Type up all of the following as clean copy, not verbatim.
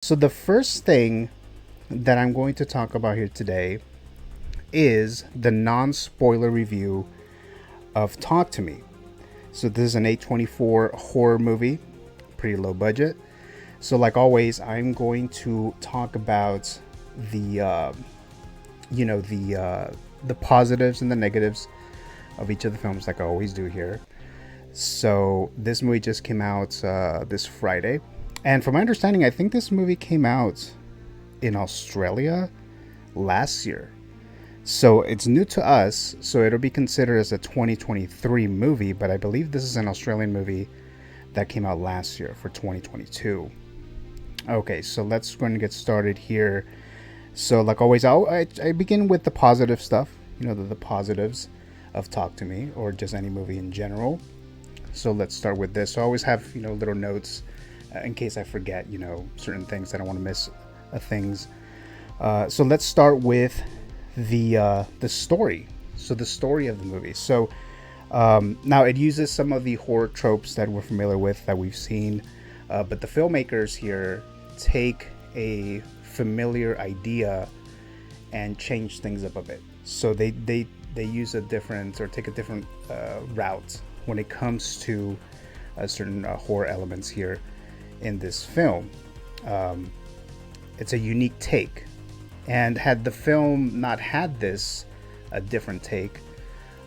So the first thing that I'm going to talk about here today is the non-spoiler review of Talk to Me. So this is an A24 horror movie, pretty low budget. So like always, I'm going to talk about the the positives and the negatives of each of the films, like I always do here. So this movie just came out this Friday, and from my understanding, I think this movie came out in Australia last year. So it's new to us, so it'll be considered as a 2023 movie, but I believe this is an Australian movie that came out last year for 2022. Okay, so let's go and get started here. So like always, I begin with the positive stuff, the positives of Talk to Me, or just any movie in general. So let's start with this. So I always have, little notes in case I forget, certain things. I don't want to miss things. So let's start with the story. So the story of the movie. So now it uses some of the horror tropes that we're familiar with, that we've seen, but the filmmakers here take a familiar idea and change things up a bit. So they use a different, or take a different route when it comes to certain horror elements here in this film. It's a unique take, and had the film not had this a different take,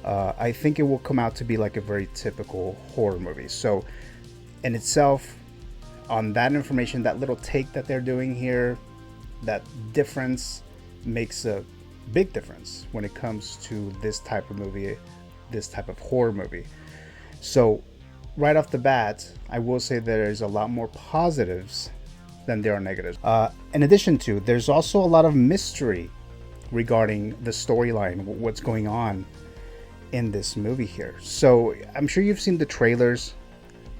I think it will come out to be like a very typical horror movie. So in itself, on that information, that little take that they're doing here, that difference makes a big difference when it comes to this type of movie, this type of horror movie. So right off the bat, I will say there's a lot more positives than there are negatives. In addition to, there's also a lot of mystery regarding the storyline, what's going on in this movie here. So I'm sure you've seen the trailers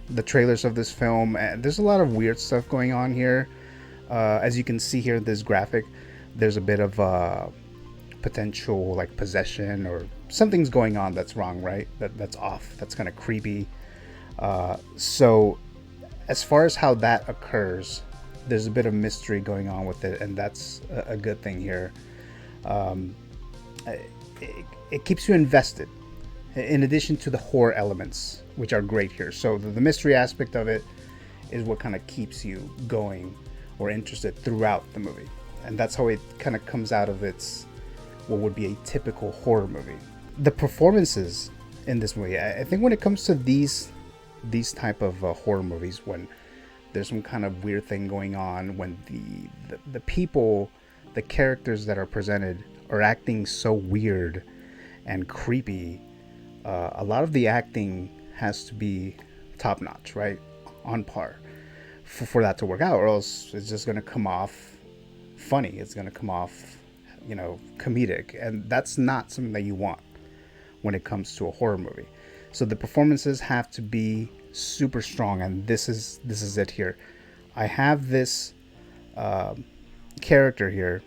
of this film, and there's a lot of weird stuff going on here. As you can see here in this graphic, there's a bit of potential like possession, or something's going on that's wrong, right? That's off. That's kind of creepy. So as far as how that occurs, there's a bit of mystery going on with it, and that's a good thing here. It keeps you invested, in addition to the horror elements, which are great here. So the mystery aspect of it is what kind of keeps you going or interested throughout the movie, and that's how it kind of comes out of its what would be a typical horror movie. The performances in this movie, I think when it comes to these type of horror movies, when there's some kind of weird thing going on, when the people, the characters that are presented are acting so weird and creepy, a lot of the acting has to be top notch, right? On par for that to work out, or else it's just going to come off funny. It's going to come off, comedic, and that's not something that you want when it comes to a horror movie. So the performances have to be super strong, and this is it here. I have this character here.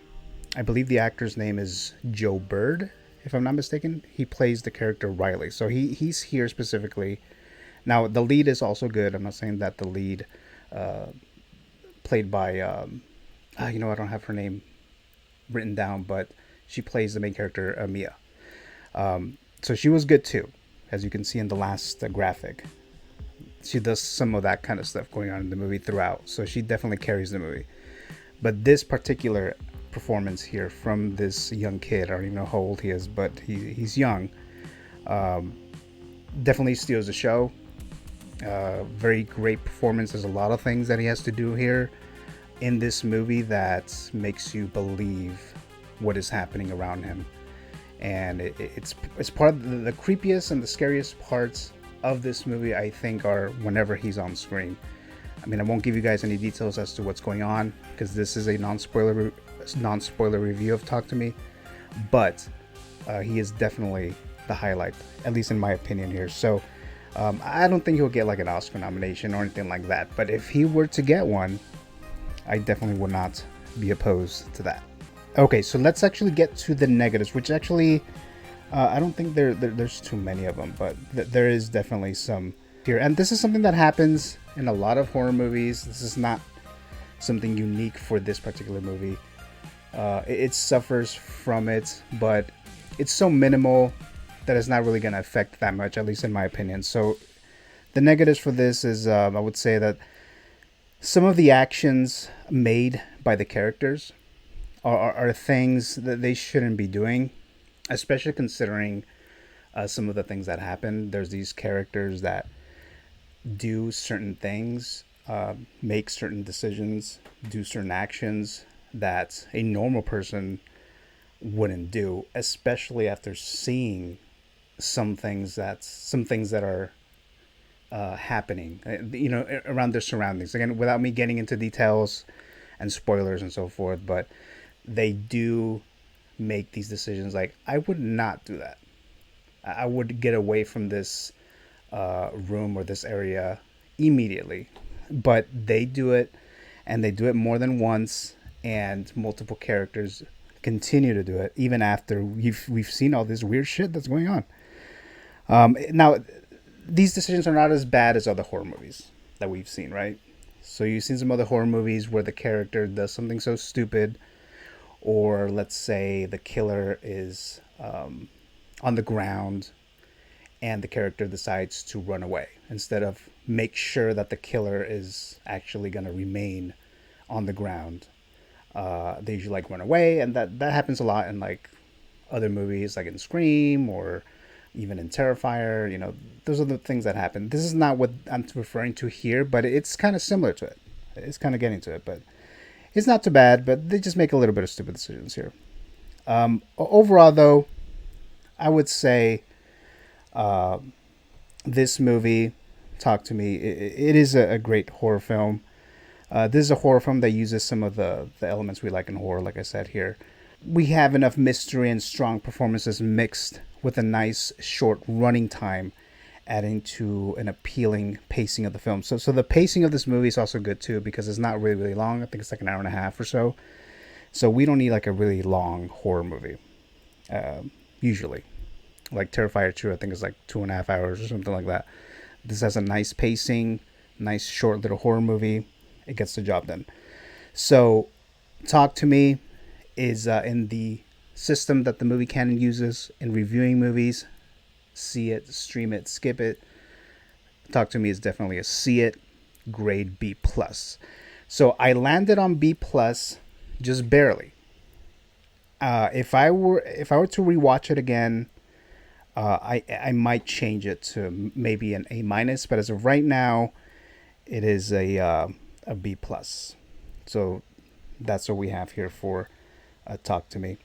I believe the actor's name is Joe Bird, if I'm not mistaken. He plays the character Riley. So he's here specifically. Now the lead is also good. I'm not saying that the lead played by I don't have her name written down, but she plays the main character, Mia. So she was good too, as you can see in the last graphic. She does some of that kind of stuff going on in the movie throughout, so she definitely carries the movie. But this particular performance here from this young kid, I don't even know how old he is, but he's young, definitely steals the show. Very great performance. There's a lot of things that he has to do here in this movie that makes you believe what is happening around him, and it's part of the creepiest and the scariest parts of this movie, I think, are whenever he's on screen. I mean, I won't give you guys any details as to what's going on, because this is a non-spoiler review of Talk to Me, but he is definitely the highlight, at least in my opinion here. So I don't think he'll get like an Oscar nomination or anything like that, but if he were to get one, I definitely would not be opposed to that. Okay, so let's actually get to the negatives, which actually I don't think there's too many of them, but there is definitely some here. And this is something that happens in a lot of horror movies. This is not something unique for this particular movie. It suffers from it, but it's so minimal that it's not really going to affect that much, at least in my opinion. So the negatives for this is, I would say that some of the actions made by the characters are things that they shouldn't be doing, especially considering some of the things that happen. There's these characters that do certain things, make certain decisions, do certain actions that a normal person wouldn't do, especially after seeing some things that are happening, around their surroundings. Again, without me getting into details and spoilers and so forth, but they do make these decisions. Like, I would not do that. I would get away from this room or this area immediately. But they do it, and they do it more than once, and multiple characters continue to do it even after we've seen all this weird shit that's going on. Now, these decisions are not as bad as other horror movies that we've seen, right? So you've seen some other horror movies where the character does something so stupid, or let's say the killer is on the ground and the character decides to run away instead of make sure that the killer is actually going to remain on the ground. They usually like run away, and that happens a lot in like other movies, like in Scream or even in Terrifier. Those are the things that happen. This is not what I'm referring to here, but it's kind of similar to it. It's kind of getting to it, but it's not too bad. But they just make a little bit of stupid decisions here. Overall, though, I would say this movie, Talk to Me, it is a great horror film. This is a horror film that uses some of the elements we like in horror, like I said here. We have enough mystery and strong performances mixed with a nice short running time, adding to an appealing pacing of the film. So the pacing of this movie is also good too, because it's not really, really long. I think it's like an hour and a half or so. So we don't need like a really long horror movie, usually. Like Terrifier 2, I think it's like 2.5 hours or something like that. This has a nice pacing, nice short little horror movie. It gets the job done. So Talk to Me is in the system that the movie canon uses in reviewing movies. See it, stream it, skip it. Talk to Me is definitely a see it, grade B plus. So I landed on B plus, just barely. If I were to rewatch it again, I might change it to maybe an A minus, but as of right now, it is a B plus. So that's what we have here for Talk to Me.